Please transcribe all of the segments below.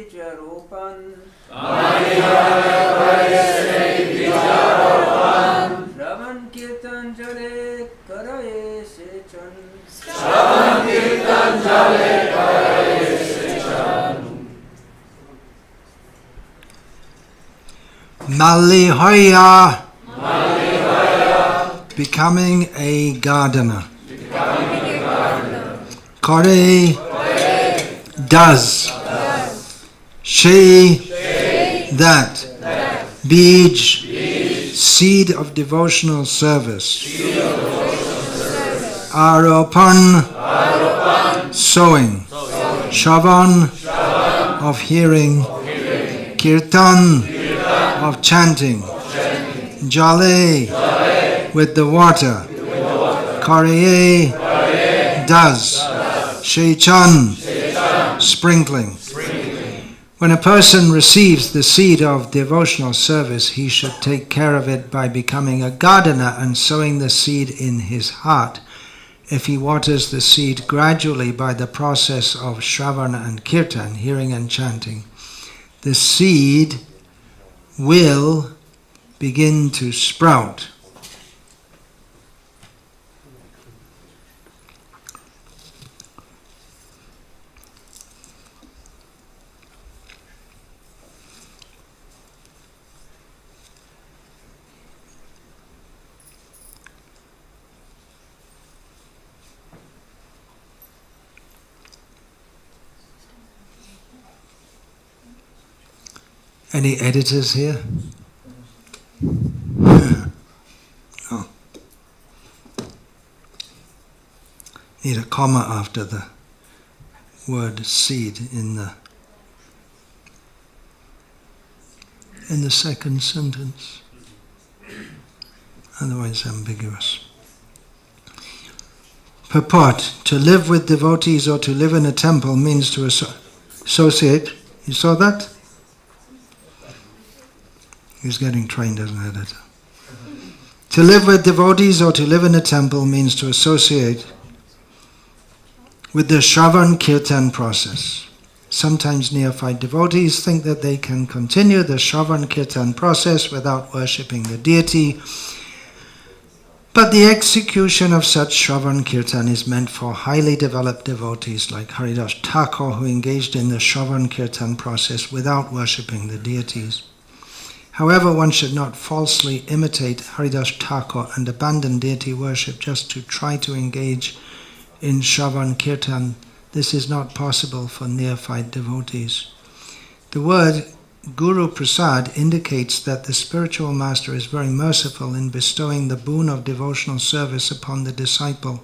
bijaropan. Shravan kirtan jale karaye sechan. Malihoya, becoming a gardener. Kare, does. She, that. Bij, seed of devotional service. Aropan, sowing. Shavan, of hearing. Kirtan, of chanting. Jale, with the water. Karye, does. Shechan, sprinkling. When a person receives the seed of devotional service, he should take care of it by becoming a gardener and sowing the seed in his heart. If he waters the seed gradually by the process of Shravana and Kirtan, hearing and chanting, the seed will begin to sprout. Any editors here? No. Need a comma after the word seed in the second sentence. Otherwise ambiguous. Purport: to live with devotees or to live in a temple means to associate. You saw that? He's getting trained as an editor. To live with devotees or to live in a temple means to associate with the Shravan Kirtan process. Sometimes neophyte devotees think that they can continue the Shravan Kirtan process without worshipping the deity, but the execution of such Shravan Kirtan is meant for highly developed devotees like Haridas Thakur, who engaged in the Shravan Kirtan process without worshipping the deities. However, one should not falsely imitate Haridas Thakur and abandon deity worship just to try to engage in Shravan Kirtan. This is not possible for neophyte devotees. The word Guru Prasad indicates that the spiritual master is very merciful in bestowing the boon of devotional service upon the disciple.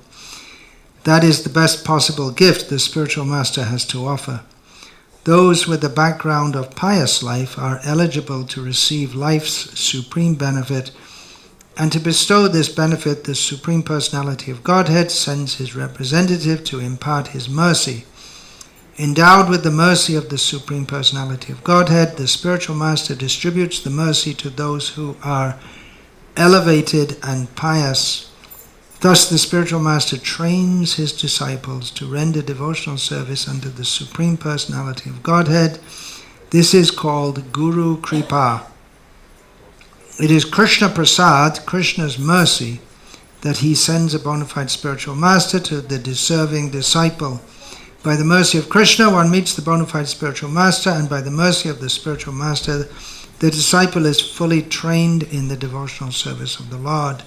That is the best possible gift the spiritual master has to offer. Those with a background of pious life are eligible to receive life's supreme benefit, and to bestow this benefit, the Supreme Personality of Godhead sends his representative to impart his mercy. Endowed with the mercy of the Supreme Personality of Godhead, the spiritual master distributes the mercy to those who are elevated and pious. Thus, the spiritual master trains his disciples to render devotional service unto the Supreme Personality of Godhead. This is called Guru Kripa. It is Krishna Prasad, Krishna's mercy, that he sends a bona fide spiritual master to the deserving disciple. By the mercy of Krishna, one meets the bona fide spiritual master, and by the mercy of the spiritual master, the disciple is fully trained in the devotional service of the Lord.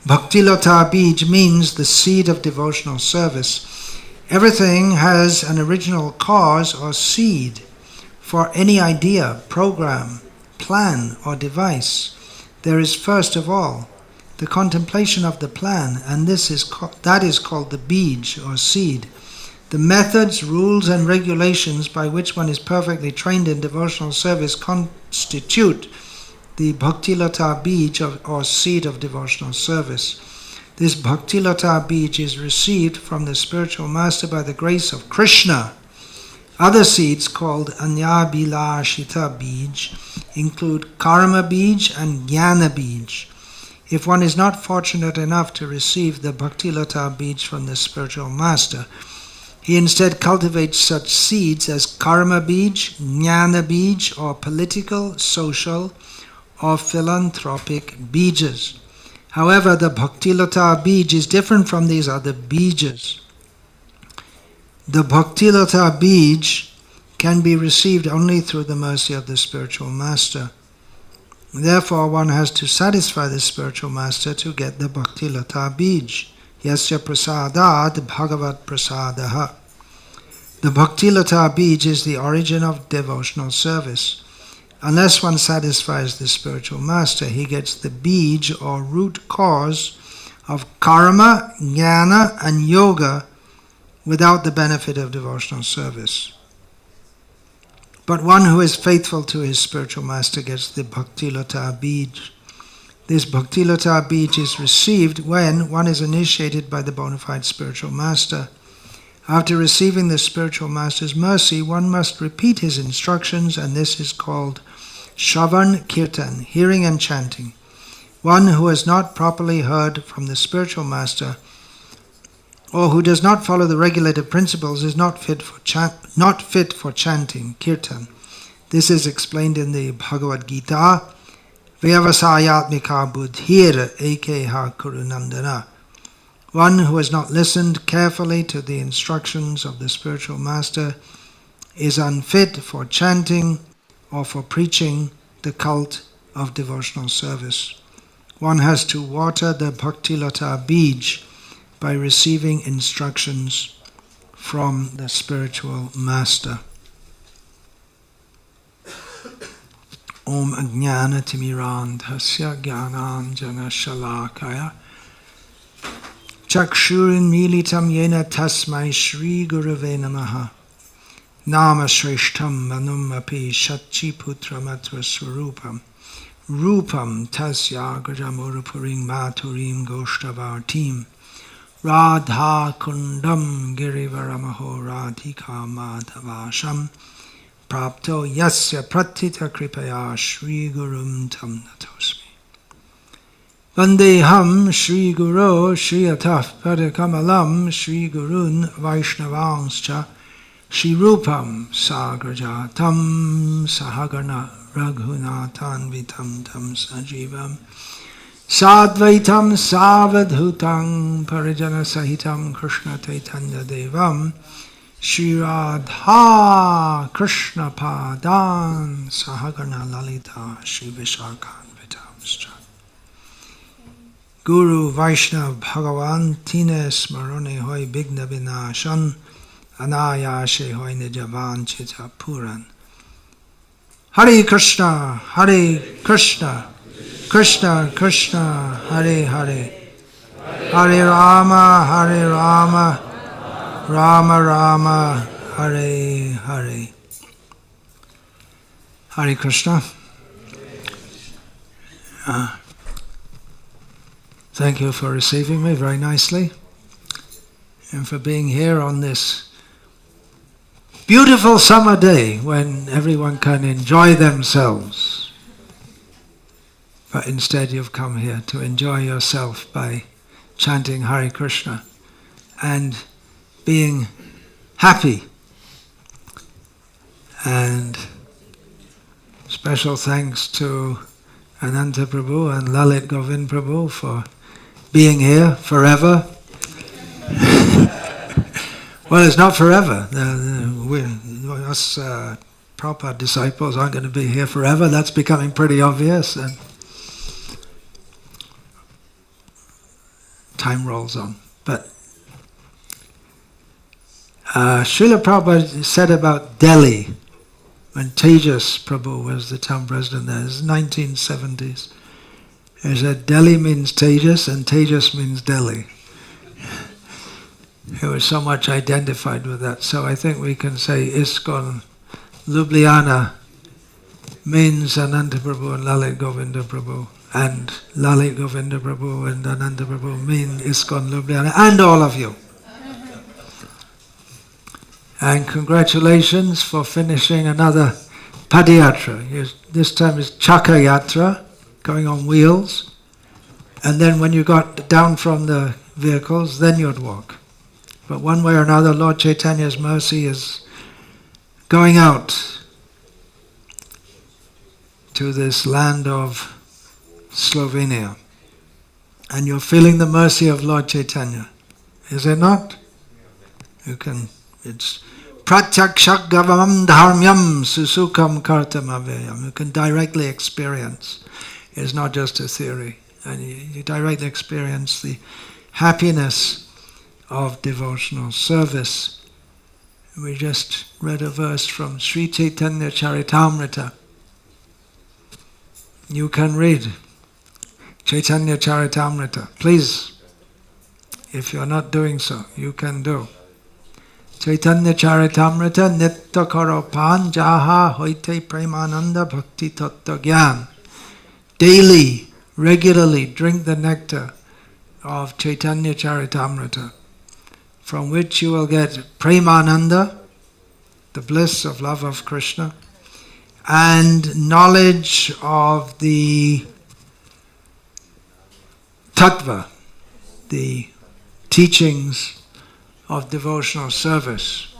Bhakti Lata Bij means the seed of devotional service. Everything has an original cause or seed. For any idea, program, plan or device, there is first of all the contemplation of the plan, and that is called the bij or seed. The methods, rules and regulations by which one is perfectly trained in devotional service constitute the Bhakti Lata Bij or seed of devotional service. This Bhakti Lata Bij is received from the spiritual master by the grace of Krishna. Other seeds called Anyabhilashita Bij include Karma Bij and Jnana Bij. If one is not fortunate enough to receive the Bhakti Lata Bij from the spiritual master, He instead cultivates such seeds as karma bij, jnana bij, or political, social, or philanthropic bijas. However, the bhaktilata bij is different from these other bijas. The bhaktilata bij can be received only through the mercy of the spiritual master. Therefore, one has to satisfy the spiritual master to get the bhaktilata bij. Yasya prasadad bhagavat prasadaha. The bhaktilata bij is the origin of devotional service. Unless one satisfies the spiritual master, he gets the bij or root cause of karma, jnana and yoga without the benefit of devotional service. But one who is faithful to his spiritual master gets the bhaktilata bij. This bhaktilata bij is received when one is initiated by the bona fide spiritual master. After receiving the spiritual master's mercy, one must repeat his instructions, and this is called shravan kirtan, hearing and chanting. One who has not properly heard from the spiritual master, or who does not follow the regulative principles, is not fit for chanting, kirtan. This is explained in the Bhagavad Gita, Vyavasayatmika buddhira ekeha kurunandana. One who has not listened carefully to the instructions of the spiritual master is unfit for chanting or for preaching the cult of devotional service. One has to water the bhaktilata bij by receiving instructions from the spiritual master. Om Ajnana Timirandhasya Jnananjana Shalakaya Chakshurin Militam Yena Tasmai Shri Gurave Namaha Nama Shrishtam Manum Api Shachi Putramatra Swarupam Rupam Tasya Gajamurupuring Maturim Goshtavartim Radha Kundam Girivaramaho Radhika Madhavasham Prapto Yasya Pratita Kripaya Shri Gurum Tam Natosmi Vandeham Shri Guru Shri Ataf Padakamalam Shri Gurun Vaishnavanscha Shri Rupam Sagraja Tam Sahagana Raghunathan Vitam Tam Sajivam Sadvaitam Savadhutam Parijana Sahitam Krishna Chaitanya Devam Shri Radha Krishna Padan Sahagana Lalita Shri Vishakhan Vitamscha Guru Vaishnav Bhagavan Tine Smarone Hoi Bigna Vinashan Anayashe Hoi Nijavan Chita Puran Hare Krišna, Hare Krišna, Krishna Krishna, Hare Hare, Hare Rama, Hare Rama, Rama Rama, Hare Hare. Hare Krišna. Thank you for receiving me very nicely and for being here on this beautiful summer day when everyone can enjoy themselves. But instead you've come here to enjoy yourself by chanting Hare Krišna and being happy. And special thanks to Ananta Prabhu and Lalit Govind Prabhu for being here forever. Well, it's not forever. Us Prabhupada disciples aren't going to be here forever. That's becoming pretty obvious. And time rolls on. But Srila Prabhupada said about Delhi, when Tejas Prabhu was the town president there, it was 1970s. He said Delhi means Tejas and Tejas means Delhi. He was so much identified with that. So I think we can say ISKCON Ljubljana means Ananta Prabhu and Lalit Govinda Prabhu. And Lalit Govinda Prabhu and Ananta Prabhu mean ISKCON Ljubljana. And all of you. And congratulations for finishing another Padayatra. This time is Chakayatra, going on wheels. And then when you got down from the vehicles, then you'd walk. But one way or another, Lord Chaitanya's mercy is going out to this land of Slovenia. And you're feeling the mercy of Lord Chaitanya. Is it not? You can, it's pratyaksha gavam dharmyam susukam kartam aveyam. You can directly experience. It's not just a theory. And you directly experience the happiness of devotional service. We just read a verse from Sri Chaitanya Charitamrita. You can read Chaitanya Charitamrita. Please, if you're not doing so, you can do. Chaitanya Charitamrita Nitta Karopan Jaha Hoite Premananda Bhakti Tattva Gyan. Daily, regularly drink the nectar of Chaitanya Charitamrita, from which you will get Premananda, the bliss of love of Krishna, and knowledge of the tattva, the teachings of devotional service.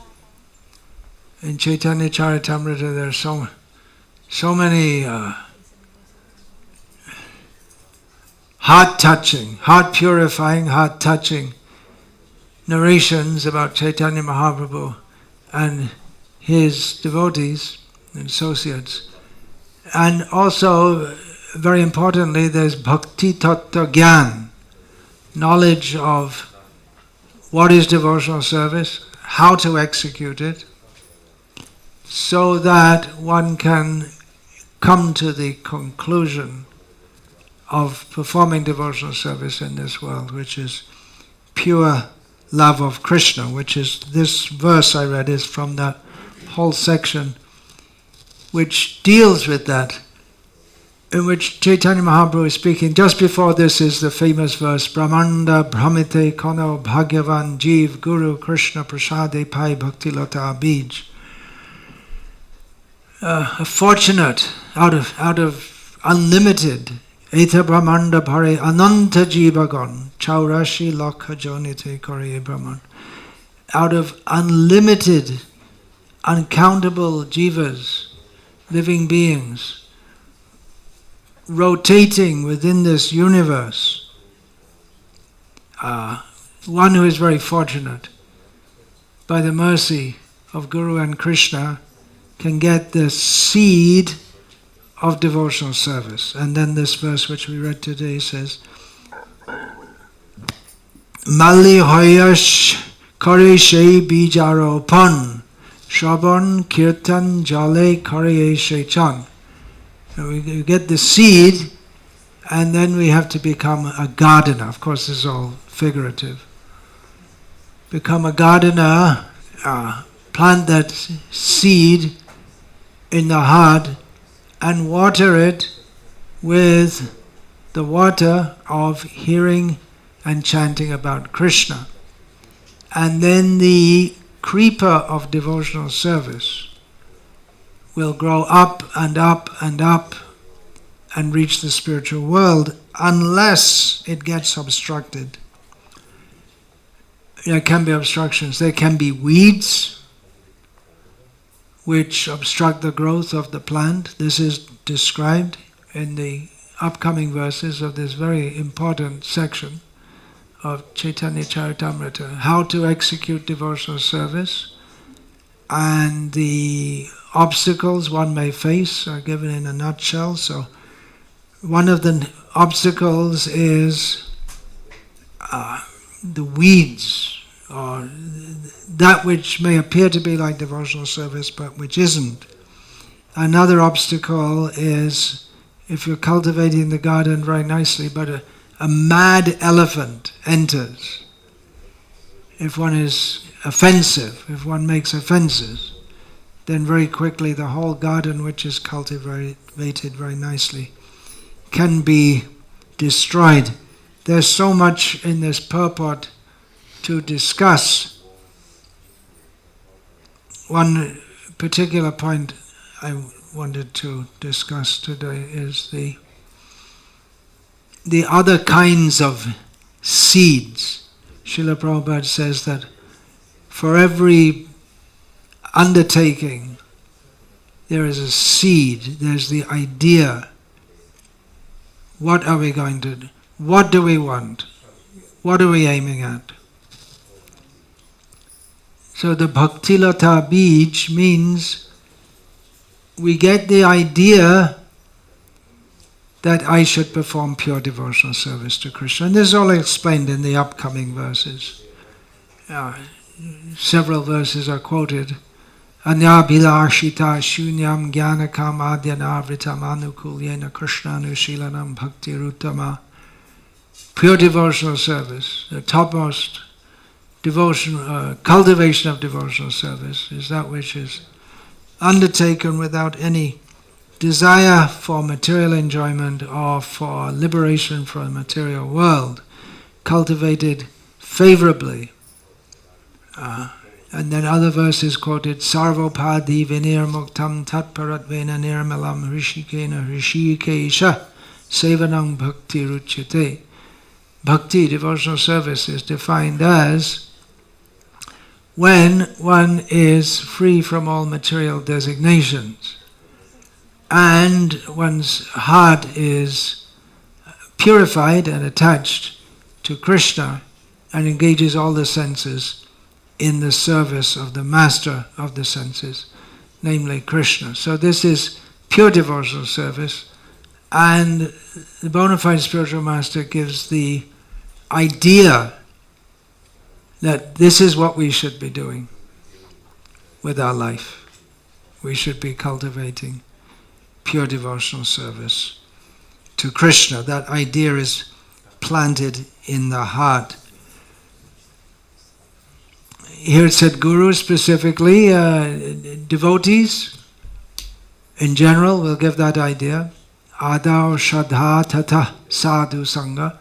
In Chaitanya Charitamrita there are so many heart-touching, heart-purifying, heart-touching narrations about Chaitanya Mahaprabhu and his devotees and associates. And also, very importantly, there's Bhakti Tattva Gyan, knowledge of what is devotional service, how to execute it, so that one can come to the conclusion of performing devotional service in this world, which is pure love of Krishna, which is this verse I read is from that whole section which deals with that, in which Chaitanya Mahaprabhu is speaking. Just before this is the famous verse, Brahmanda Brahmite Kono Bhagyavan Jeev Guru Krishna Prasade Pai Bhakti Lata Bij. A fortunate, out of unlimited, Eta Brahmanda Bhare Ananta Jivagon Chaurashi Lakha Jonite Kore Brahman. Out of unlimited, uncountable jivas, living beings, rotating within this universe, one who is very fortunate, by the mercy of Guru and Krishna, can get the seed of devotional service. And then this verse which we read today says, Mali hoyash kare she bijaro pan Shravan Kirtan Jale Kare Shechan. We get the seed, and then we have to become a gardener. Of course, this is all figurative. Become a gardener, plant that seed in the heart, and water it with the water of hearing and chanting about Krishna. And then the creeper of devotional service will grow up and up and up and reach the spiritual world, unless it gets obstructed. There can be obstructions. There can be weeds which obstruct the growth of the plant. This is described in the upcoming verses of this very important section of Chaitanya Charitamrita, how to execute devotional service, and the obstacles one may face are given in a nutshell. So one of the obstacles is the weeds, or that which may appear to be like devotional service but which isn't. Another obstacle is if you're cultivating the garden very nicely, but a mad elephant enters. If one is offensive, if one makes offenses, then very quickly the whole garden which is cultivated very nicely can be destroyed. There's so much in this purport to discuss. One particular point I wanted to discuss today is the other kinds of seeds. Srila Prabhupada says that For every undertaking, there is a seed, there's the idea. What are we going to do? What do we want? What are we aiming at? So the Bhaktilata Bij means we get the idea that I should perform pure devotional service to Krishna. And this is all explained in the upcoming verses. Several verses are quoted. Anya bilashita shunyam gyanakam adyanavritam anukulyena krishnanushilanam bhakti ruttama. Pure devotional service, the topmost devotion, cultivation of devotional service is that which is undertaken without any desire for material enjoyment or for liberation from the material world, cultivated favorably. And then other verses quoted, Sarvopadi vinir muktam tatparatvena nirmalam rishikena rishikesha sevanam bhakti ruchyate. Bhakti, devotional service, is defined as when one is free from all material designations and one's heart is purified and attached to Krishna and engages all the senses in the service of the master of the senses, namely Krishna. So this is pure devotional service, and the bona fide spiritual master gives the idea that this is what we should be doing with our life. We should be cultivating pure devotional service to Krishna. That idea is planted in the heart. Here it said guru specifically, devotees in general will give that idea. Adao shadha tata sadhu sangha.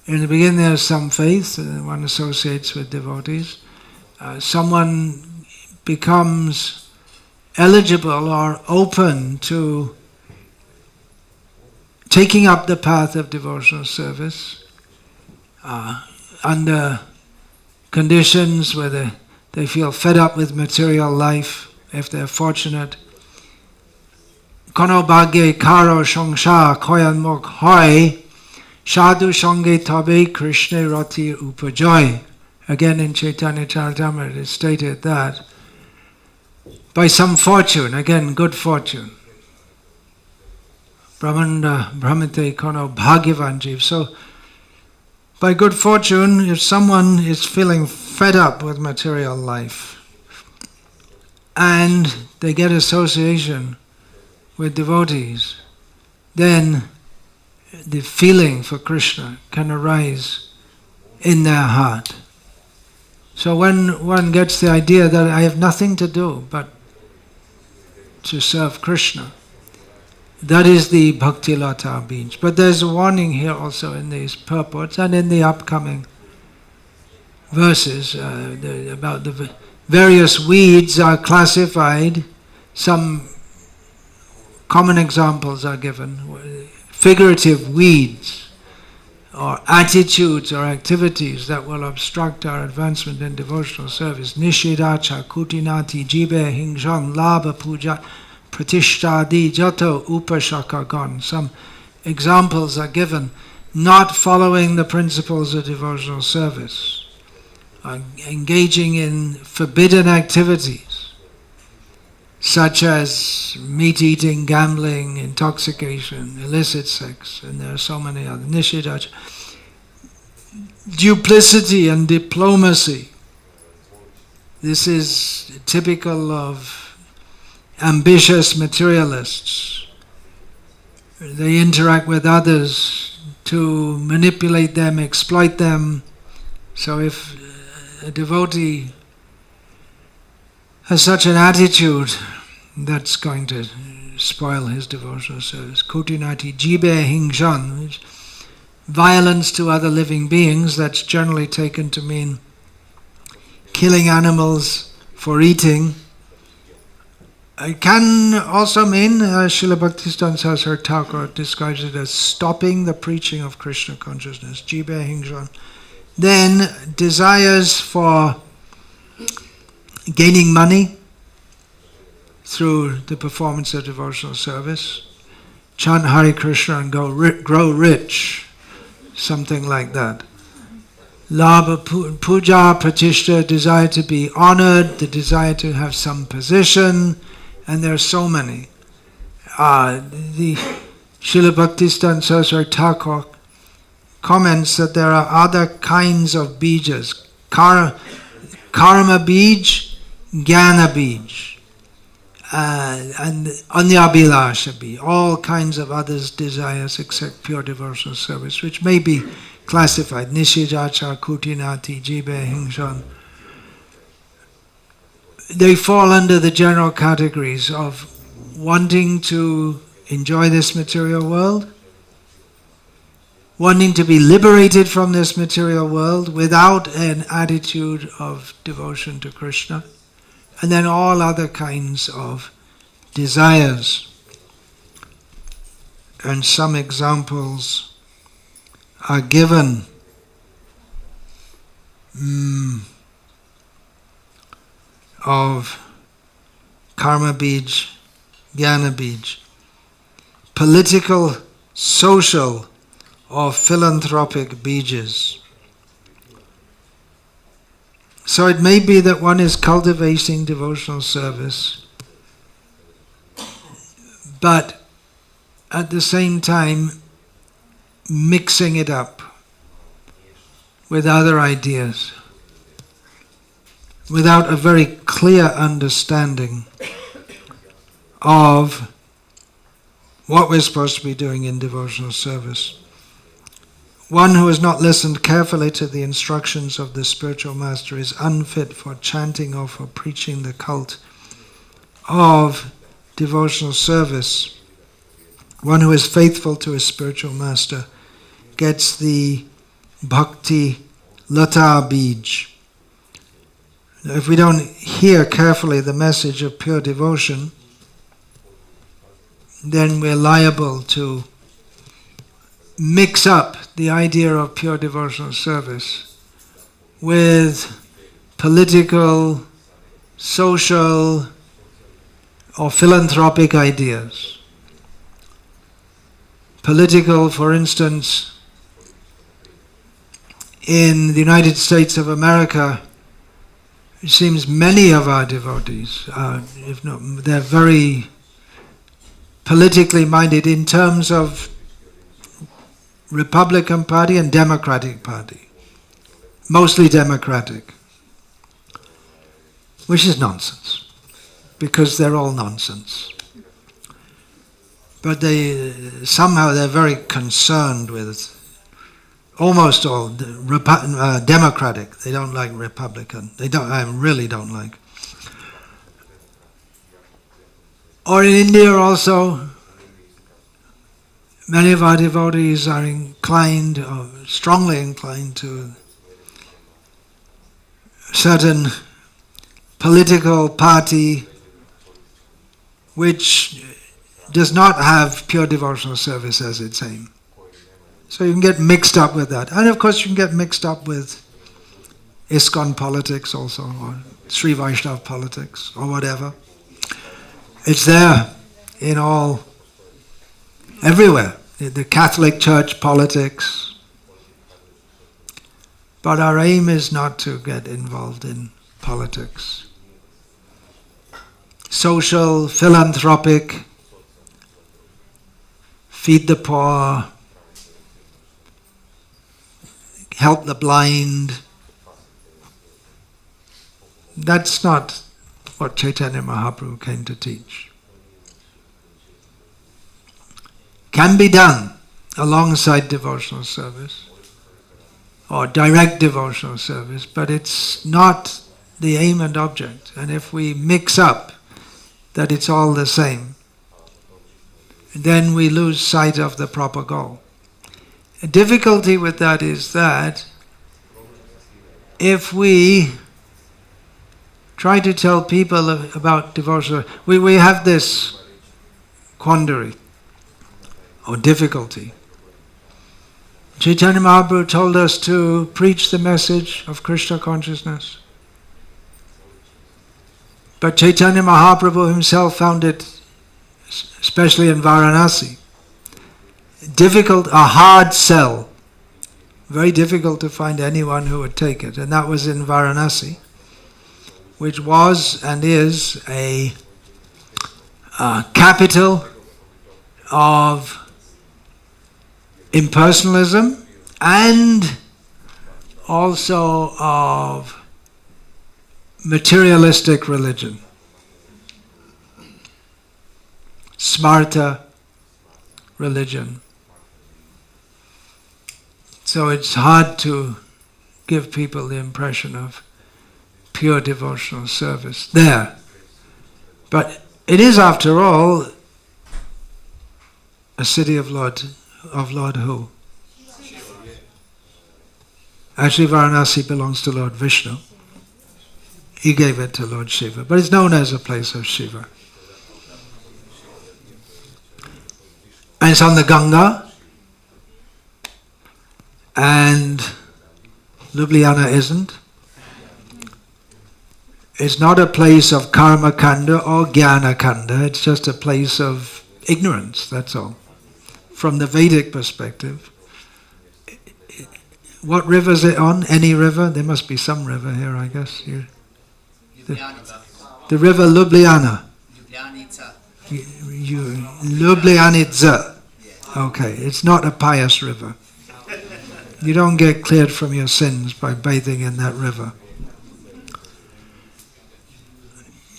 In the beginning there's some faith, one associates with devotees. Someone becomes eligible or open to taking up the path of devotional service under conditions where they feel fed up with material life, if they're fortunate. Kono bhagye karo shongsha koyan mok hoi sadhu sange tabe krishna rati upajoy. Again in Chaitanya Charitamrita it is stated that by some fortune, again good fortune, brahmanda brahmate kono bhagyavan jiv. So by good fortune, if someone is feeling fed up with material life and they get association with devotees, then the feeling for Krishna can arise in their heart. So when one gets the idea that I have nothing to do but to serve Krishna, that is the Bhakti Lata Bij. But there's a warning here also in these purports and in the upcoming verses about the various weeds are classified. Some common examples are given. Figurative weeds or attitudes or activities that will obstruct our advancement in devotional service. Nishidacha, kutinati, jibe, hingshan, labha, puja, pratishtadi, jato, upashakagon. Some examples are given. Not following the principles of devotional service, engaging in forbidden activities such as meat eating, gambling, intoxication, illicit sex, and there are so many other. Nishidacha. Duplicity and diplomacy. This is typical of ambitious materialists. They interact with others to manipulate them, exploit them. So if a devotee has such an attitude, that's going to spoil his devotional service. Kutinati jibe hingshan, which violence to other living beings, that's generally taken to mean killing animals for eating. It can also mean, Srila Bhaktisiddhanta Saraswati Thakur describes it as stopping the preaching of Krishna consciousness, jibe hingshan. Then desires for gaining money through the performance of devotional service, chant Hare Krišna and grow rich, something like that. Labha, puja, pratishta, desire to be honored, the desire to have some position, and there are so many. The Srila Bhaktisiddhanta Saraswati Thakur comments that there are other kinds of bijas. Karma bij, jnana bij, and anyabhilasha bij, all kinds of others' desires except pure devotional service, which may be classified. Nishijachar, kutinati, jibe, hingshan. They fall under the general categories of wanting to enjoy this material world, wanting to be liberated from this material world without an attitude of devotion to Krishna, and then all other kinds of desires. And some examples are given. Of karma bij, jnana bij, political, social, or philanthropic bijas. So it may be that one is cultivating devotional service, but at the same time mixing it up with other ideas, without a very clear understanding of what we're supposed to be doing in devotional service. One who has not listened carefully to the instructions of the spiritual master is unfit for chanting or for preaching the cult of devotional service. One who is faithful to his spiritual master gets the Bhakti Lata Bij. If we don't hear carefully the message of pure devotion, then we're liable to mix up the idea of pure devotional service with political, social, or philanthropic ideas. Political, for instance, in the United States of America, it seems many of our devotees, if not, they're very politically minded in terms of Republican Party and Democratic Party. Mostly Democratic. Which is nonsense, because they're all nonsense. But somehow they're very concerned with almost all Democratic. They don't like Republican. I really don't like. Or in India also, many of our devotees are inclined, or strongly inclined, to a certain political party which does not have pure devotional service as its aim. So you can get mixed up with that. And of course you can get mixed up with ISKCON politics also, or Sri Vaishnava politics, or whatever. It's there in everywhere. The Catholic Church politics. But our aim is not to get involved in politics. Social, philanthropic, feed the poor, help the blind. That's not what Chaitanya Mahaprabhu came to teach. Can be done alongside devotional service or direct devotional service, but it's not the aim and object. And if we mix up that it's all the same, then we lose sight of the proper goal. The difficulty with that is that if we try to tell people about devotional, we have this quandary or difficulty. Chaitanya Mahaprabhu told us to preach the message of Krishna consciousness. But Chaitanya Mahaprabhu himself found it, especially in Varanasi, difficult, a hard sell. Very difficult to find anyone who would take it. And that was in Varanasi, which was and is a capital of impersonalism and also of materialistic religion. Smarta religion. So it's hard to give people the impression of pure devotional service there. But it is, after all, a city of Lord who? Actually, Varanasi belongs to Lord Vishnu. He gave it to Lord Shiva, but it's known as a place of Shiva. And it's on the Ganga, and Ljubljana isn't. It's not a place of karma kanda or jnana kanda, it's just a place of ignorance, that's all. From the Vedic perspective. What river is it on? Any river? There must be some river here, I guess. The river Ljubljana. Ljubljanica. Okay, it's not a pious river. You don't get cleared from your sins by bathing in that river.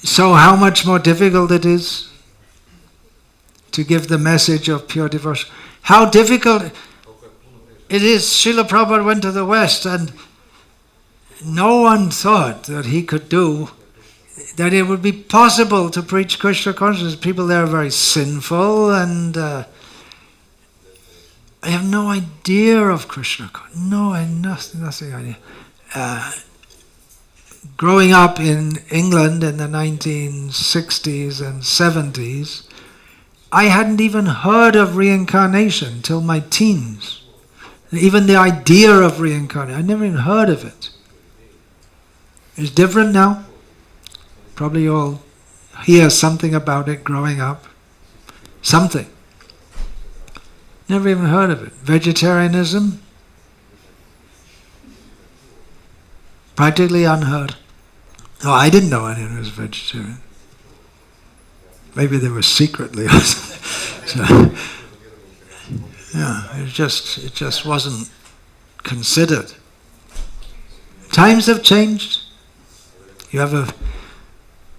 So how much more difficult it is to give the message of pure devotion. How difficult it is. Srila Prabhupada went to the West and no one thought that he could do, that it would be possible to preach Krishna consciousness. People there are very sinful and I have no idea of Krishna consciousness. No, I have nothing idea. Growing up in England in the 1960s and 70s, I hadn't even heard of reincarnation till my teens. Even the idea of reincarnation, I never even heard of it. It's different now. Probably you all hear something about it growing up. Something. Never even heard of it. Vegetarianism? Practically unheard. Oh, I didn't know anyone was vegetarian. Maybe they were secretly. So, yeah, it just wasn't considered. Times have changed. You have a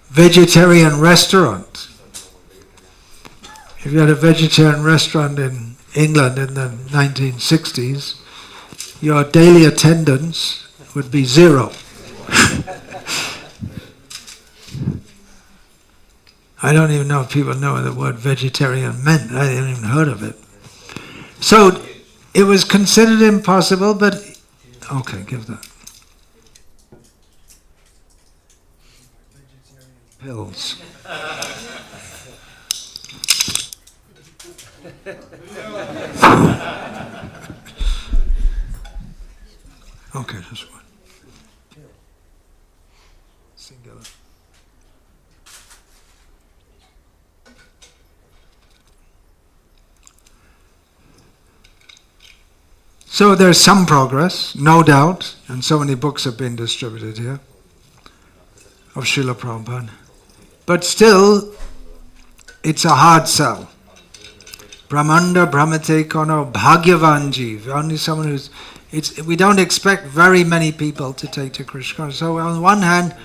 vegetarian restaurant. If you had a vegetarian restaurant in England in the 1960s, your daily attendance would be 0. I don't even know if people know what the word vegetarian meant. I hadn't even heard of it. So it was considered impossible, but okay, give that. Pills. Okay, just one. Singular. So there's some progress, no doubt, and so many books have been distributed here of Srila Prabhupada. But still, it's a hard sell. Brahmanda Brahmate Kono Bhagyavan Jeev. Only someone who's... we don't expect very many people to take to Krishna consciousness. So on the one hand,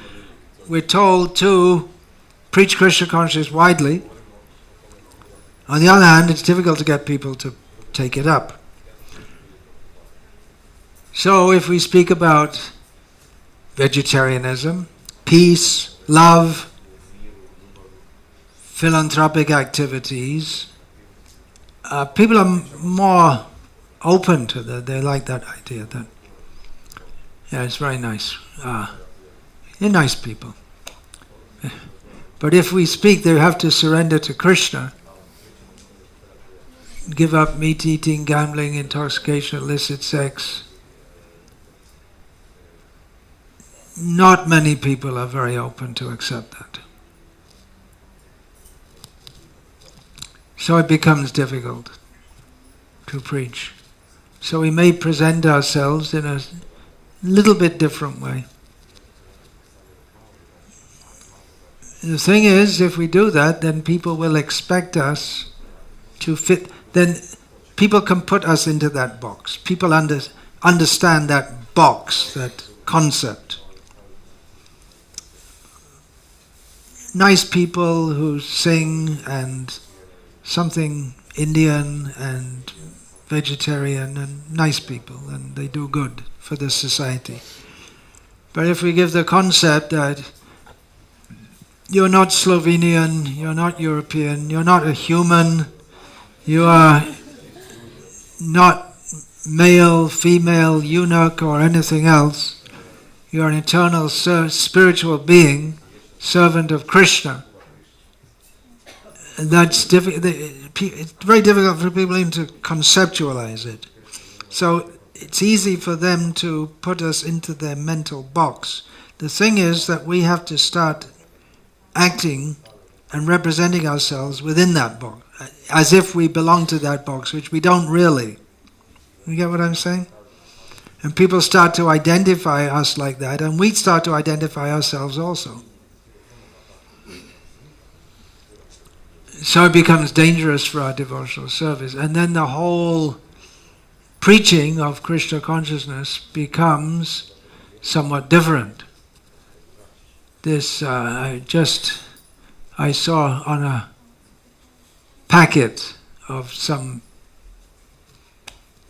we're told to preach Krishna consciousness widely. On the other hand, it's difficult to get people to take it up. So if we speak about vegetarianism, peace, love, philanthropic activities, people are more open to that. They like that idea. That, yeah, it's very nice. They're nice people. But if we speak, they have to surrender to Krishna. Give up meat eating, gambling, intoxication, illicit sex. Not many people are very open to accept that. So it becomes difficult to preach. So we may present ourselves in a little bit different way. The thing is, if we do that, then people will expect us to fit. Then people can put us into that box. People understand that box, that concept. Nice people who sing and something Indian and vegetarian and nice people, and they do good for the society. But if we give the concept that you're not Slovenian, you're not European, you're not a human, you are not male, female, eunuch or anything else, you are an eternal spiritual being, servant of Krishna. And that's it's very difficult for people even to conceptualize it. So it's easy for them to put us into their mental box. The thing is that we have to start acting and representing ourselves within that box, as if we belong to that box, which we don't really. You get what I'm saying? And people start to identify us like that, and we start to identify ourselves also. So it becomes dangerous for our devotional service. And then the whole preaching of Krishna consciousness becomes somewhat different. This I saw on a packet of some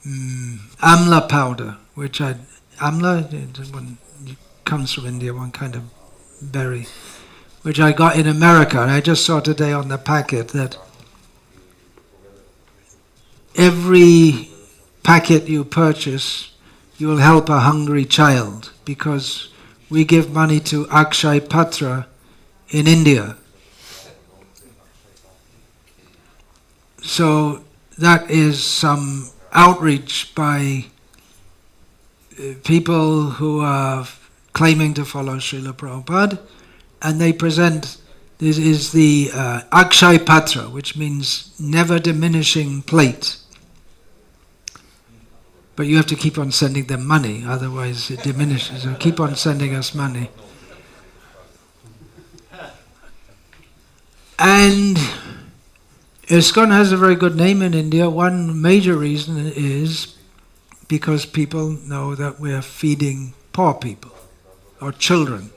amla powder, which amla comes from India, one kind of berry, which I got in America, and I just saw today on the packet that every packet you purchase, you will help a hungry child, because we give money to Akshay Patra in India. So that is some outreach by people who are claiming to follow Srila Prabhupada, and they present, this is the Akshay Patra, which means never diminishing plate. But you have to keep on sending them money, otherwise it diminishes. So keep on sending us money. And ISKCON has a very good name in India. One major reason is because people know that we're feeding poor people, or children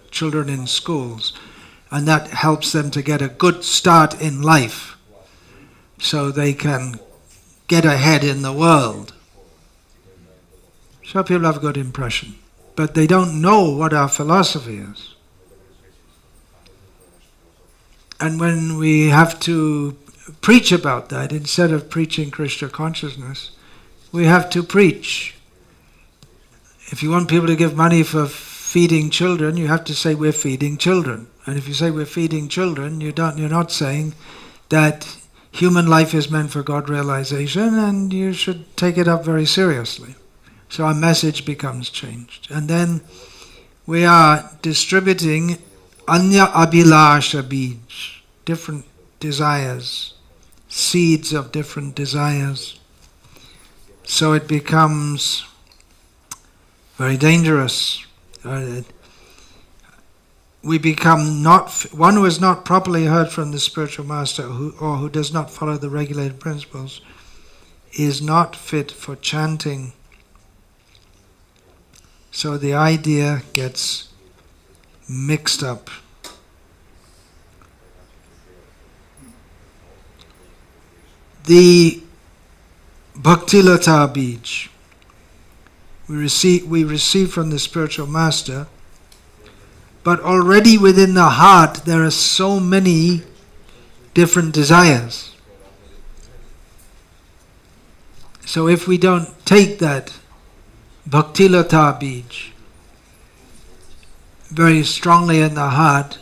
in schools, and that helps them to get a good start in life so they can get ahead in the world. So people have a good impression, but they don't know what our philosophy is. And when we have to preach about that, instead of preaching Krishna consciousness, we have to preach. If you want people to give money for feeding children, you have to say we're feeding children. And if you say we're feeding children, you're not saying that human life is meant for God realization, and you should take it up very seriously. So our message becomes changed. And then we are distributing anya abhilasha bij, different desires, seeds of different desires. So it becomes very dangerous. We become one who has not properly heard from the spiritual master, or who does not follow the regulated principles, is not fit for chanting. So the idea gets mixed up. The Bhaktilata Bij we receive from the spiritual master, but already within the heart there are so many different desires. So if we don't take that Bhaktilata Bij very strongly in the heart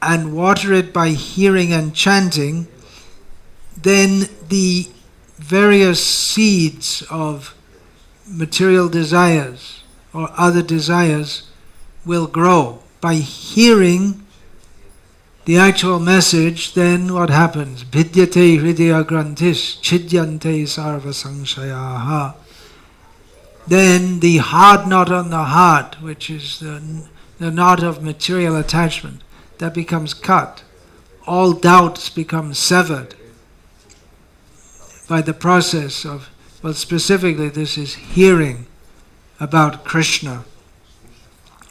and water it by hearing and chanting, then the various seeds of material desires or other desires will grow. By hearing the actual message, then what happens? Vidyate hridaya granthis chidyante sarva sangshayaha. Then the hard knot on the heart, which is the knot of material attachment, that becomes cut. All doubts become severed by the process of, well, specifically this is hearing about Krishna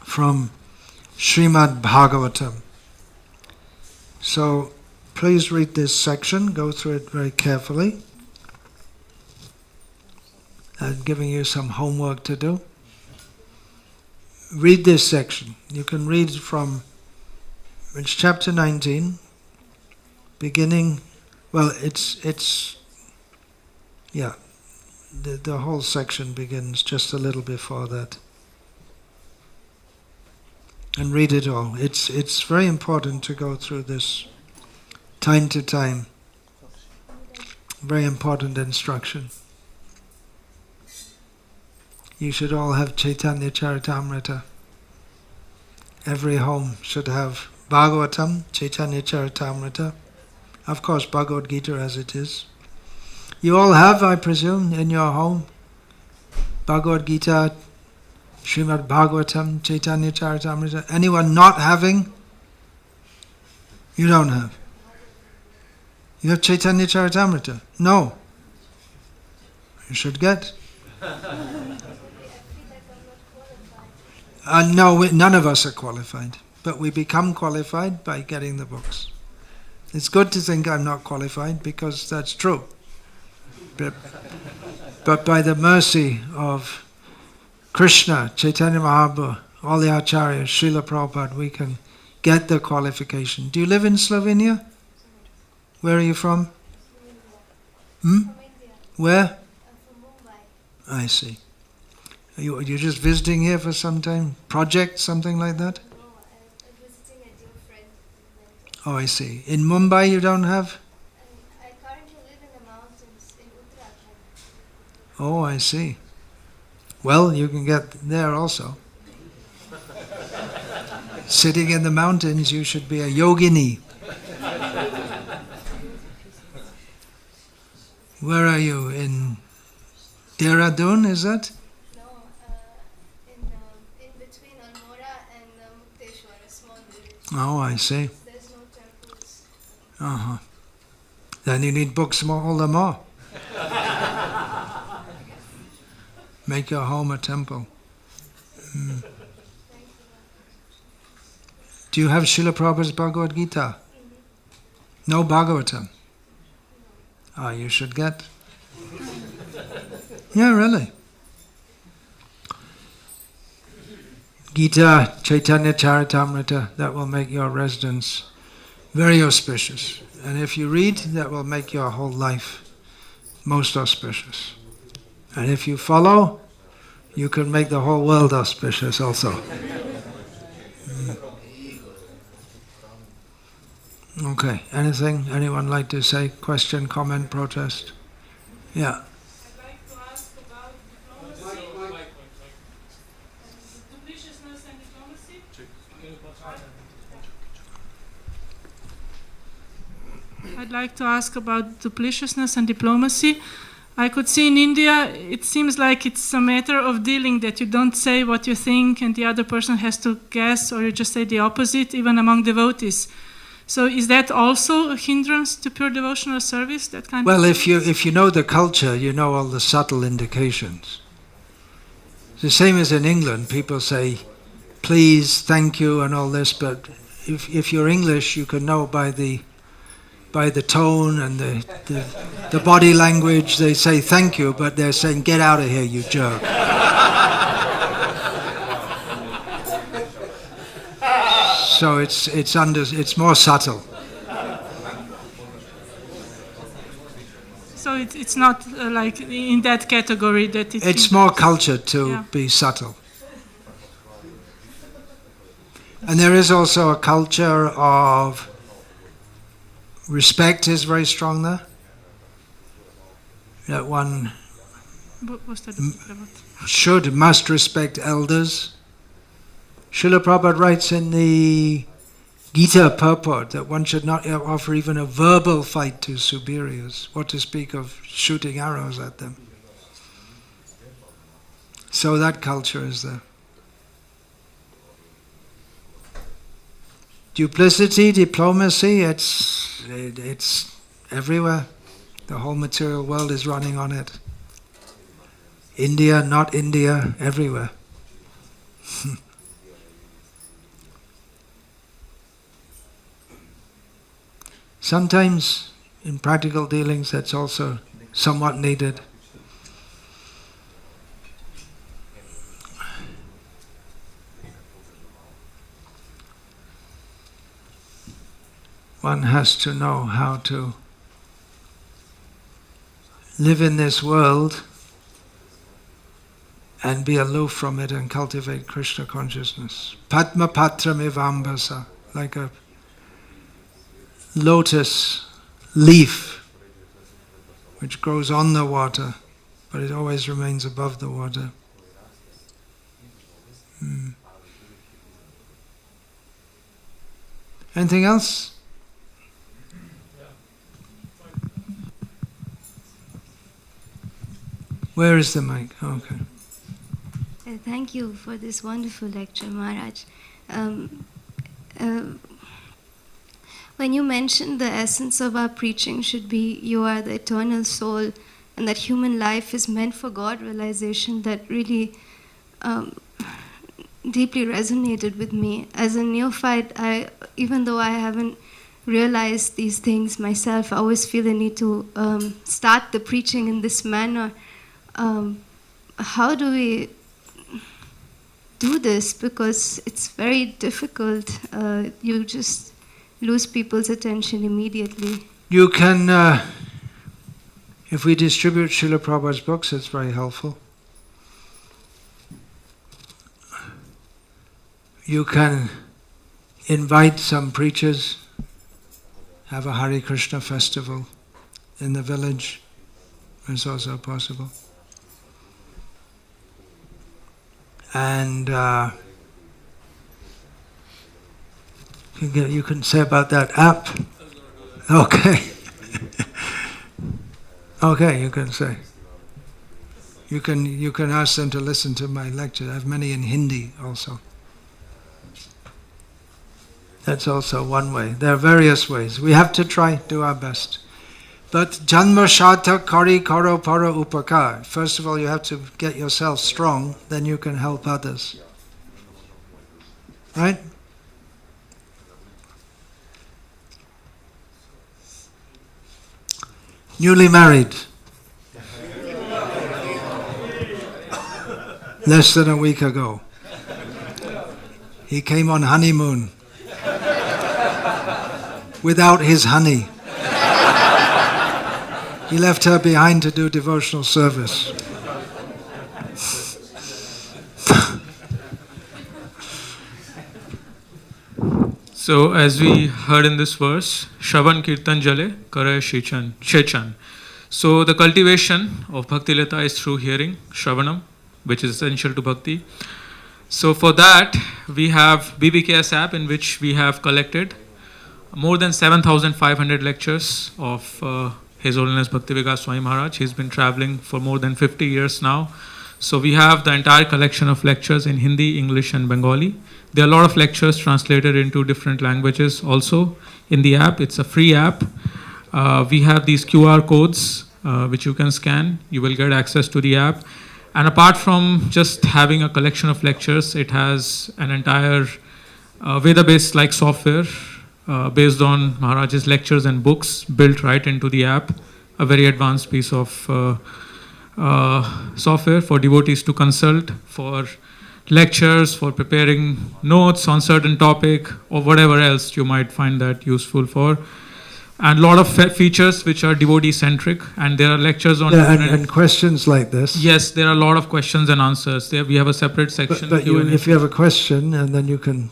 from Srimad Bhagavatam. So please read this section, go through it very carefully. I'm giving you some homework to do. Read this section. You can read from, it's chapter 19, beginning, well, the whole section begins just a little before that. And read it all. It's very important to go through this time to time. Very important instruction. You should all have Chaitanya Charitamrita. Every home should have Bhagavatam, Chaitanya Charitamrita. Of course, Bhagavad Gita as it is. You all have, I presume, in your home, Bhagavad Gita, Srimad Bhagavatam, Chaitanya Charitamrita. Anyone not having? You don't have. You have Chaitanya Charitamrita? No. You should get. No, none of us are qualified, but we become qualified by getting the books. It's good to think I'm not qualified because that's true. But by the mercy of Krishna, Chaitanya Mahaprabhu, all the Acharyas, Srila Prabhupada, we can get the qualification. Do you live in Slovenia? Where are you from? From India. Where? From Mumbai. I see. You're just visiting here for some time? Project, something like that? No, I'm visiting a dear friend. Oh, I see. In Mumbai you don't have? I currently live in the mountains in Uttarakhand. Oh, I see. Well, you can get there also. Sitting in the mountains, you should be a yogini. Where are you? In Dehradun, is that? No, in between Almora and Mukteshwar, a small village. Oh, I see. There's no temples. Uh-huh. Then you need books all the more. Make your home a temple. Mm. Do you have Srila Prabhupada's Bhagavad Gita? Mm-hmm. No Bhagavatam? Ah, you should get. Yeah, really. Gita, Chaitanya Charitamrita, that will make your residence very auspicious. And if you read, that will make your whole life most auspicious. And if you follow, you can make the whole world auspicious also. Okay, anything? Anyone like to say? Question, comment, protest? Yeah. I'd like to ask about diplomacy. Dupliciousness and diplomacy. I'd like to ask about dupliciousness and diplomacy. I could see in India, it seems like it's a matter of dealing, that you don't say what you think and the other person has to guess, or you just say the opposite, even among devotees. So is that also a hindrance to pure devotional service? That kind Well, of if you know the culture, you know all the subtle indications. It's the same as in England. People say, please, thank you, and all this. But if you're English, you can know by the tone and the body language. They say thank you, but they're saying, get out of here, you jerk. So it's more subtle. So it's not like in that category that it's more cultured to be subtle. And there is also a culture of respect is very strong there. That one must respect elders. Srila Prabhupada writes in the Gita purport that one should not offer even a verbal fight to superiors, what to speak of shooting arrows at them. So that culture is there. Duplicity, diplomacy, it's everywhere. The whole material world is running on it. India, not India, everywhere. Sometimes in practical dealings that's also somewhat needed. One has to know how to live in this world and be aloof from it and cultivate Krishna consciousness. Padma patram ivambasa, like a lotus leaf which grows on the water, but it always remains above the water. Anything else? Where is the mic? Okay. Thank you for this wonderful lecture, Maharaj. When you mentioned the essence of our preaching should be you are the eternal soul and that human life is meant for God realization, that really deeply resonated with me. As a neophyte, even though I haven't realized these things myself, I always feel the need to start the preaching in this manner. How do we do this? Because it's very difficult. You just lose people's attention immediately. You can, if we distribute Srila Prabhupada's books, it's very helpful. You can invite some preachers, have a Hare Krišna festival in the village. It's also possible. And you can say about that app. Okay. Okay, you can say. You can ask them to listen to my lecture. I have many in Hindi also. That's also one way. There are various ways. We have to try, do our best. But janma shata kari karo para upakar. First of all, you have to get yourself strong, then you can help others. Right? Newly married. Less than a week ago. He came on honeymoon. Without his honey. He left her behind to do devotional service. So, as we heard in this verse, Shravan Kirtan Jale Kare Shechan. So, the cultivation of Bhakti Lita is through hearing, Shravanam, which is essential to Bhakti. So, for that, we have BVKS app in which we have collected more than 7,500 lectures of His Holiness Bhakti Vikasa Swami Maharaj. He's been traveling for more than 50 years now. So we have the entire collection of lectures in Hindi, English and Bengali. There are a lot of lectures translated into different languages also in the app. It's a free app. We have these QR codes which you can scan. You will get access to the app. And apart from just having a collection of lectures, it has an entire Veda-based like software based on Maharaj's lectures and books built right into the app, a very advanced piece of software for devotees to consult, for lectures, for preparing notes on certain topic or whatever else you might find that useful for. And a lot of features which are devotee-centric, and there are lectures on and questions like this. Yes, there are a lot of questions and answers. There we have a separate section. But if you have a question, and then you can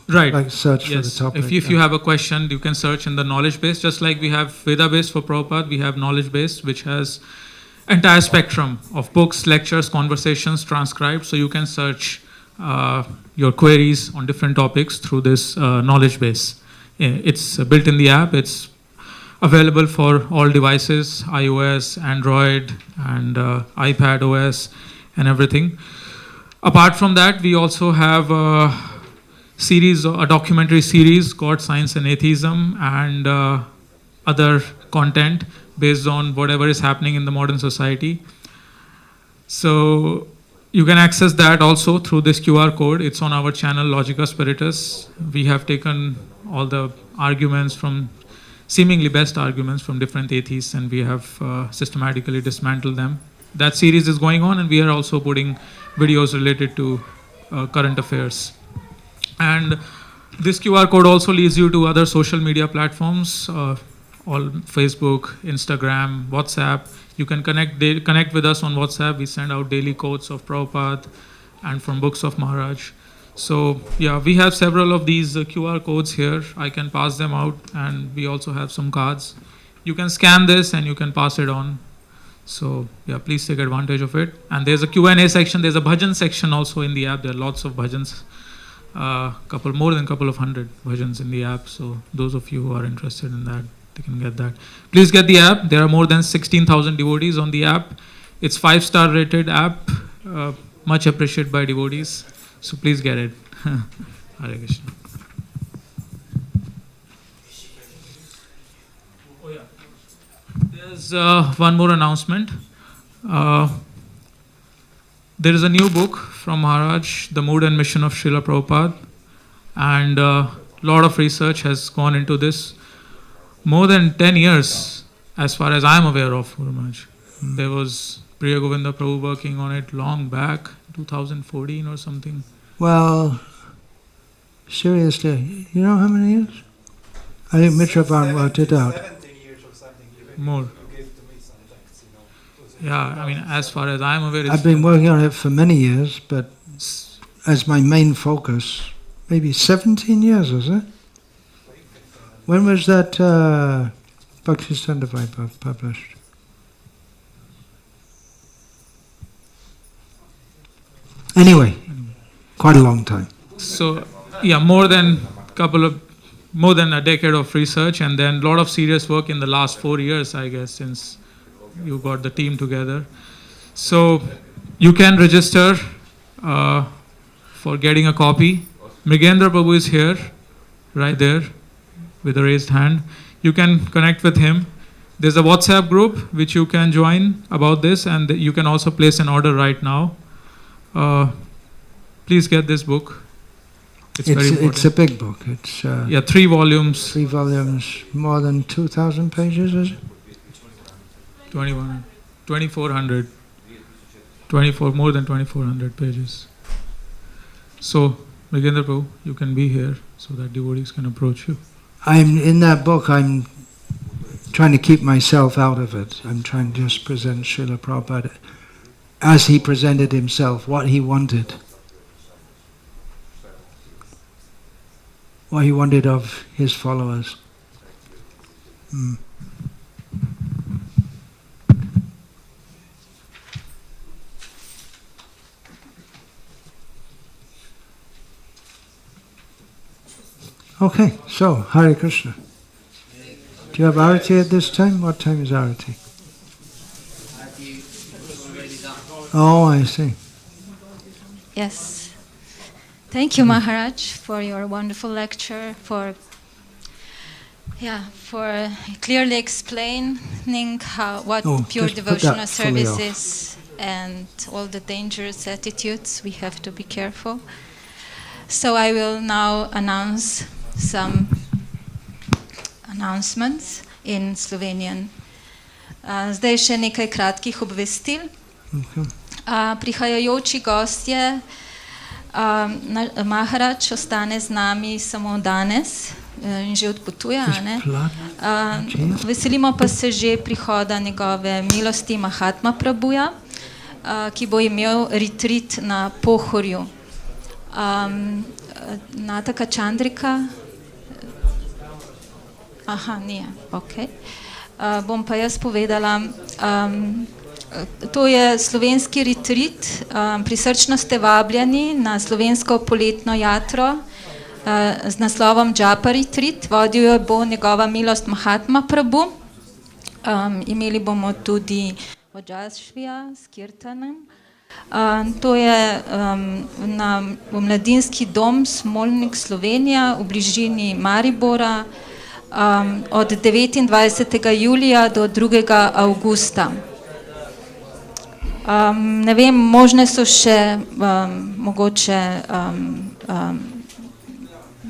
search for the topic. If you have a question, you can search in the knowledge base. Just like we have Veda-based for Prabhupada, we have knowledge base, which has entire spectrum of books, lectures, conversations transcribed. So you can search your queries on different topics through this knowledge base It's built in the app. It's available for all devices, iOS, Android, and iPad OS, and everything. Apart from that, we also have a documentary series called Science and Atheism, and other content based on whatever is happening in the modern society. So you can access that also through this QR code. It's on our channel, Logica Spiritus. We have taken all the arguments from, seemingly best arguments from different atheists, and we have systematically dismantled them. That series is going on, and we are also putting videos related to current affairs. And this QR code also leads you to other social media platforms, all Facebook, Instagram, WhatsApp. You can connect with us on WhatsApp. We send out daily quotes of Prabhupada and from books of Maharaj. So yeah, we have several of these QR codes here. I can pass them out, and we also have some cards. You can scan this and you can pass it on. So yeah, please take advantage of it. And there's a Q&A section. There's a bhajan section also in the app. There are lots of bhajans, more than a couple of hundred bhajans in the app. So those of you who are interested in that, they can get that. Please get the app. There are more than 16,000 devotees on the app. It's 5-star rated app, much appreciated by devotees. So please get it. Hare Krishna. Oh yeah. There's one more announcement. There is a new book from Maharaj, The Mood and Mission of Srila Prabhupada, and a lot of research has gone into this. More than 10 years, as far as I'm aware of, Guru Maharaj. There was Priya Govinda Prabhu working on it long back, 2014 or something. Well, seriously, you know how many years? I think Mitravan worked it out. 17 years or something. More. You gave to me sometimes, Yeah, I mean, as far as I'm aware, I've been working on it for many years, but as my main focus, maybe 17 years, was it? When was that Bhakti Vikasa published? Anyway, quite a long time. So yeah, more than a decade of research, and then a lot of serious work in the last 4 years, I guess, since you got the team together. So you can register for getting a copy. Mrigendra Prabhu is here, right there, with a raised hand. You can connect with him. There's a WhatsApp group which you can join about this, and you can also place an order right now. Please get this book. It's very important. It's a big book. It's 3 volumes. 3 volumes, more than 2,000 pages, is it? 2,400. More than 2,400 pages. So, Mrigendra Prabhu, you can be here so that devotees can approach you. In that book, I'm trying to keep myself out of it. I'm trying to just present Srila Prabhupada as he presented himself, what he wanted. What he wanted of his followers. Okay, so Hare Krishna. Do you have arati at this time? What time is arati? Oh, I see. Yes. Thank you, Maharaj, for your wonderful lecture, for clearly explaining what pure devotional service is and all the dangerous attitudes. We have to be careful. So I will now announce some announcements in Slovenian. Zdaj še nekaj kratkih obvestil. Prihajajoči gostje, Maharaj ostane z nami samo danes in že odpotuje. Veselimo pa se že prihoda njegove milosti Mahatma Prabhuja, ki bo imel retreat na Pohorju. Nataka Čandrika? Aha, nije, ok. Bom pa jaz povedala, to je slovenski retreat, prisrčno ste vabljeni na slovensko poletno jatro z naslovom Japa Retreat. Vodil jo bo njegova milost Mahatma Prabhu. Imeli bomo tudi Ođašvija s Kirtanem. To je v mladinski dom Smolnik Slovenija v bližini Maribora od 29. julija do 2. avgusta. Ne vem, možne so še mogoče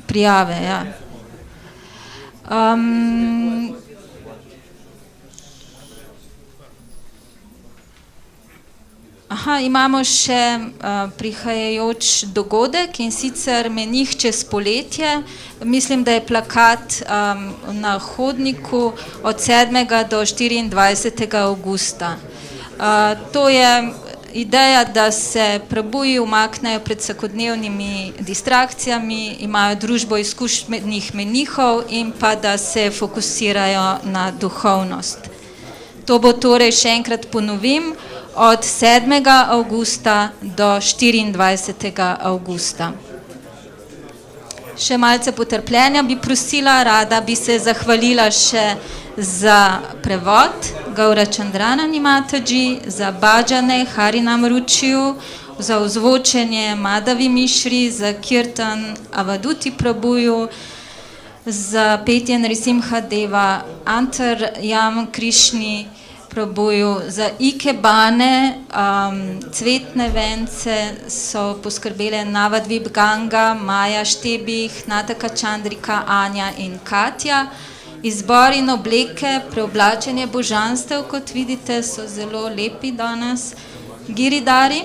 prijave. Ja. Imamo še prihajajoč dogodek, in sicer Menih čez poletje. Mislim, da je plakat na hodniku od 7. do 24. avgusta. To je ideja, da se prebuji umaknejo pred vsakodnevnimi distrakcijami, imajo družbo izkušenih menihov in pa da se fokusirajo na duhovnost. To bo torej, še enkrat ponovim, od 7. avgusta do 24. avgusta. Še malce potrpljenja bi prosila, rada bi se zahvalila še za prevod Gaura Chandranani Mataji, za bhajane Harinam Ručiju, za ozvočenje Madhavi Mišri, za kirtan Avaduti Prabhuju, za petje Nrisimha Deva, Antaryam Krišni Prabhuju, za ikebane, cvetne vence so poskrbele Navadvip Ganga, Maja Štebih, Nataka Čandrika, Anja in Katja. Izbor in obleke, preoblačenje božanstev, kot vidite, so zelo lepi danes. Giridari,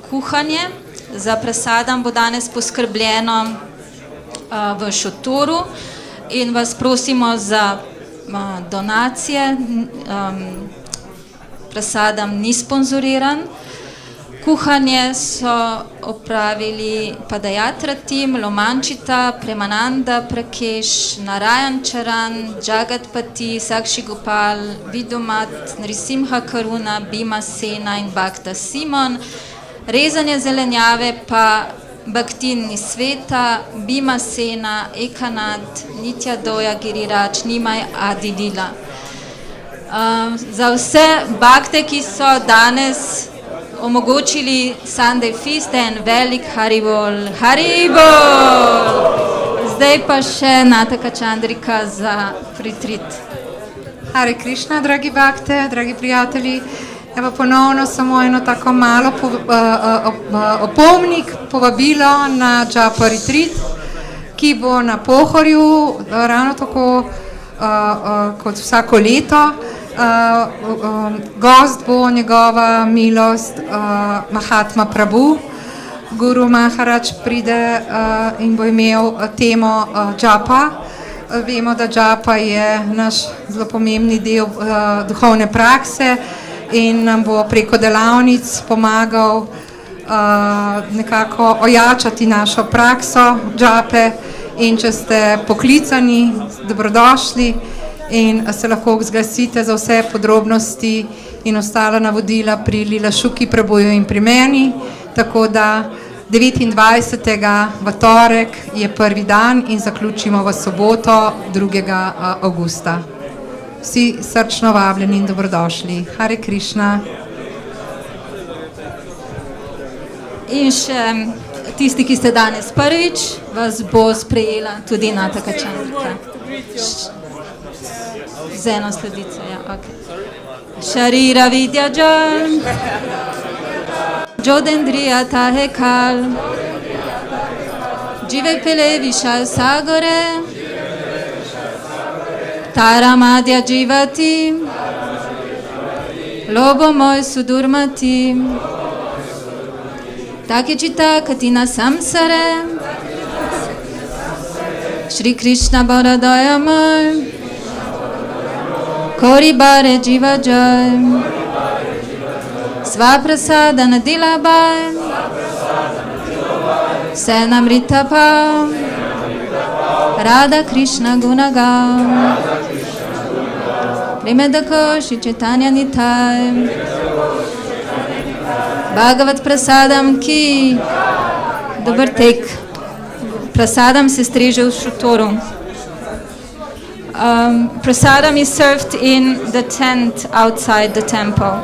kuhanje, za prasadam bo danes poskrbljeno v šotoru in vas prosimo za donacije. Prasadam ni sponzoriran. Kuhanje so opravili Padayatra tim, Lomančita, Premananda Prakeš, Narayan Charan, Jagatpati, Sakshi Gopal, Vidomat, Nrisimha Karuna, Bhima Sena in Bhakta Simon. Rezanje zelenjave pa Bhaktin Nisveta, Bhima Sena, Ekanat, Nitya Doja Girirač, Nimaj Adilila. Za vse bhakte, ki so danes omogočili Sunday Feast, en velik Haribol, Haribol! Zdaj pa še Nataka Čandrika za retreat. Hare Krišna, dragi bhakte, dragi prijatelji. Evo ponovno samo eno tako malo opomnik, povabilo na Japa Retreat, ki bo na Pohorju, ravno tako kot vsako leto. Gost bo njegova milost Mahatma Prabhu. Guru Maharaj pride in bo imel temo Japa. Vemo, da Japa je naš zelo pomembni del duhovne prakse in nam bo preko delavnic pomagal nekako ojačati našo prakso Jape. In če ste poklicani, dobrodošli in se lahko zglasite za vse podrobnosti in ostala navodila pri Lilašuki Prabhuju in pri meni. Tako da 29. v torek je prvi dan in zaključimo v soboto 2. avgusta. Vsi srčno vabljeni in dobrodošli. Hare Krišna. In še tisti, ki ste danes prvič, vas bo sprejela tudi Nataka Čandrika. Z eno sledico, ja, ok. Sharira vidya jal, jodendriya tahe kal, jive pele vishal sagore, tara madhya jivati, lobo moj sudurmati, take čita katina samsare, Shri Krishna Baradaya moj, Kori bare jiva jai, Svaprasada nadila bai, Senamrita pa, Radha Krishna gunaga, Primedako Shri Chaitanya nitai, Bhagavat prasadam ki, dober tek Prasadam se striže v šotoru. Prasadam is served in the tent outside the temple.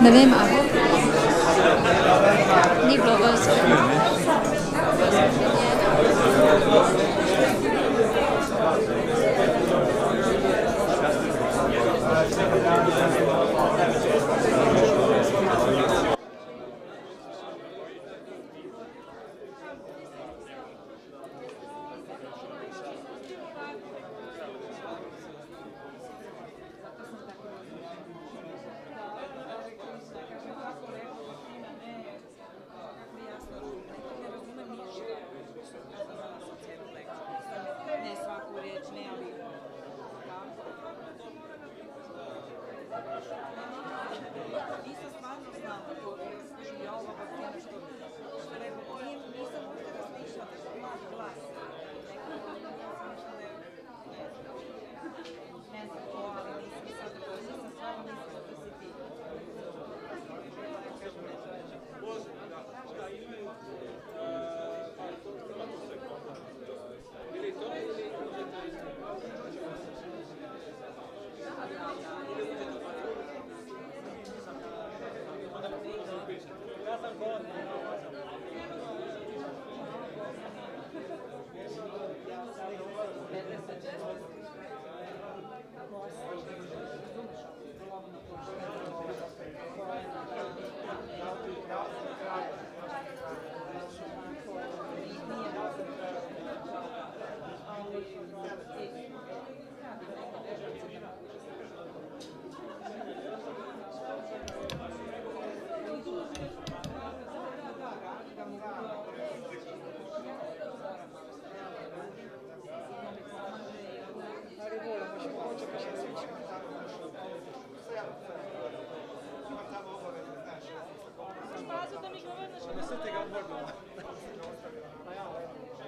Ne vem, ni bilo vas.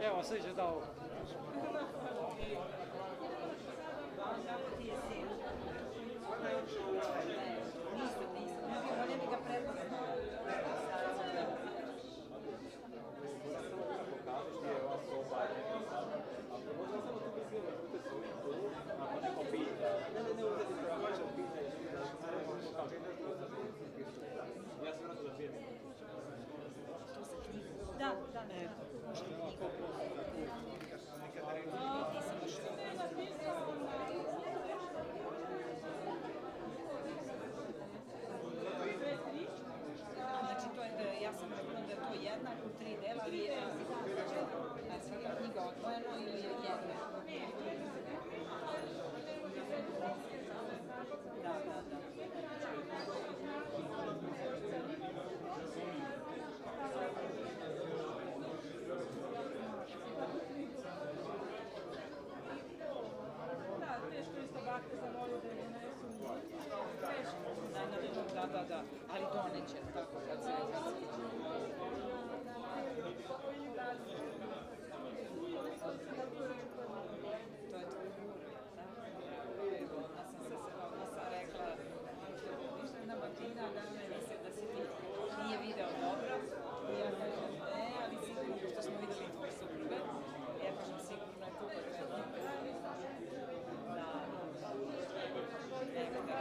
Evo, sve će dao. Da, ne. Znači, to je, ja sam rekla da je to jednak u 3 dela, ali je svaka knjiga odvojeno ili je jedna? Da. Da, ali doneće, tako kad se... To je tvoj guru, da? Evo, ona sam rekla, ništa jedna Martina da me misli da si ti nije video dobro. I ja kažem ne, ali sigurno, pošto smo videli tvoje supruge, ja kažem sigurno je tu potrebno. Nektar.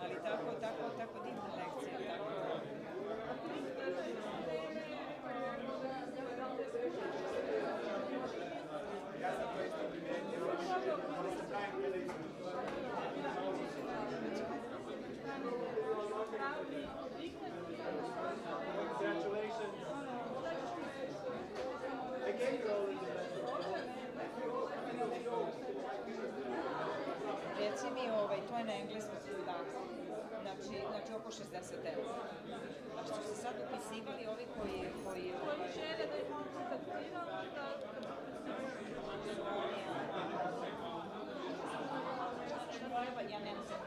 Ali tako divna lekcija, tako. Reci mi, to je na engleskom tako, znači oko 60 €. A što se sad upisivali ovi koji ja ne znam,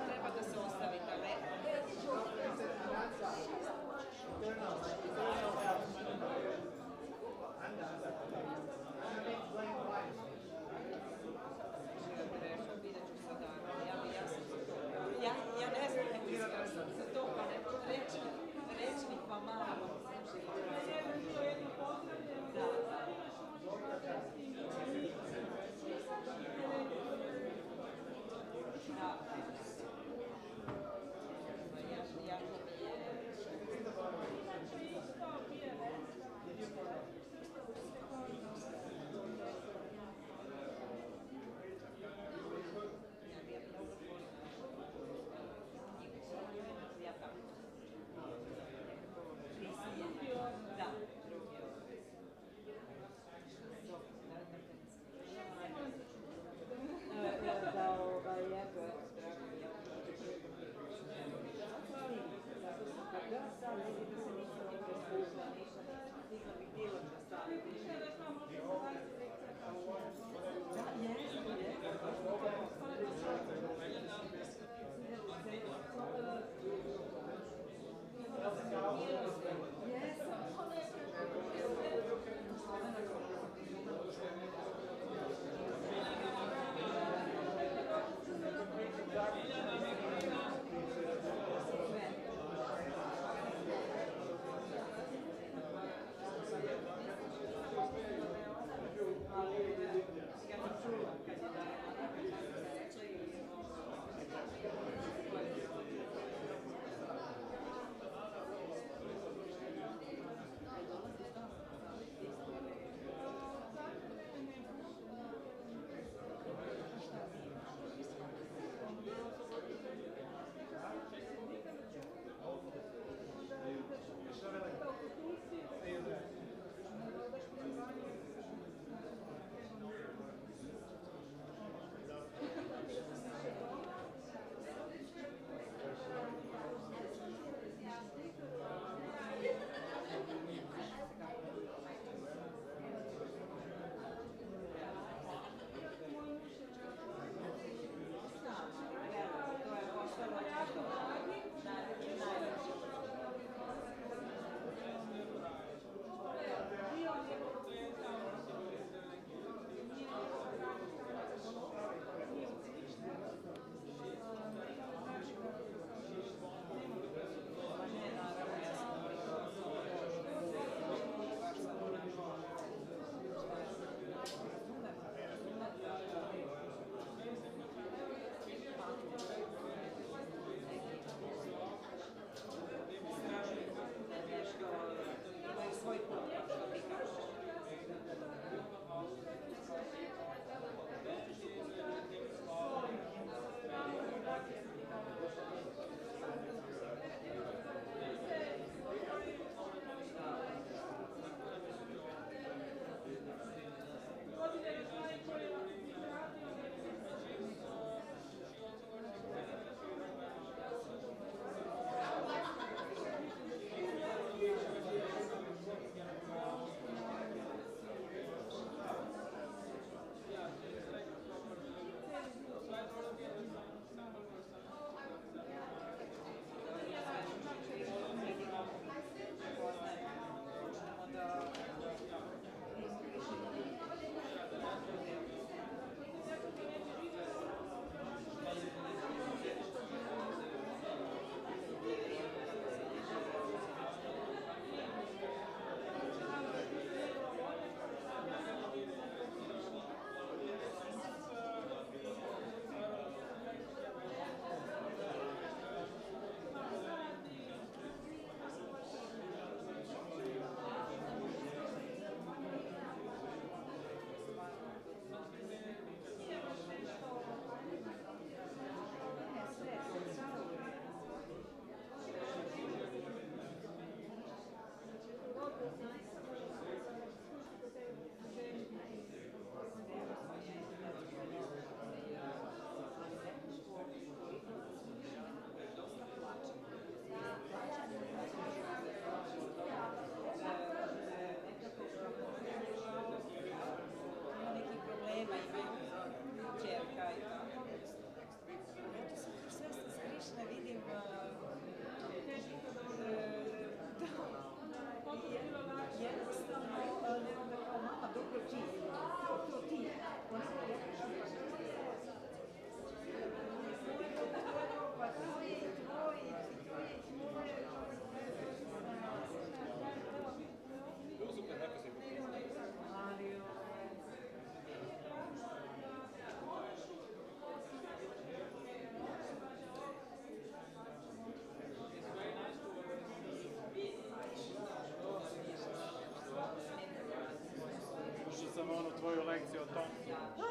treba da se ostavi ta veka. Ja ne znam, za to pa Neki problema imaju čerka i tako. Ja to sam sve s Krišne vidim jednostavno nekoga kao mama dobro ti, to ti. Pa tvoj i tvoj i tvoj i tvoj. Bilo super, neko se je Ali Slušao sam onu tvoju lekciju o tom.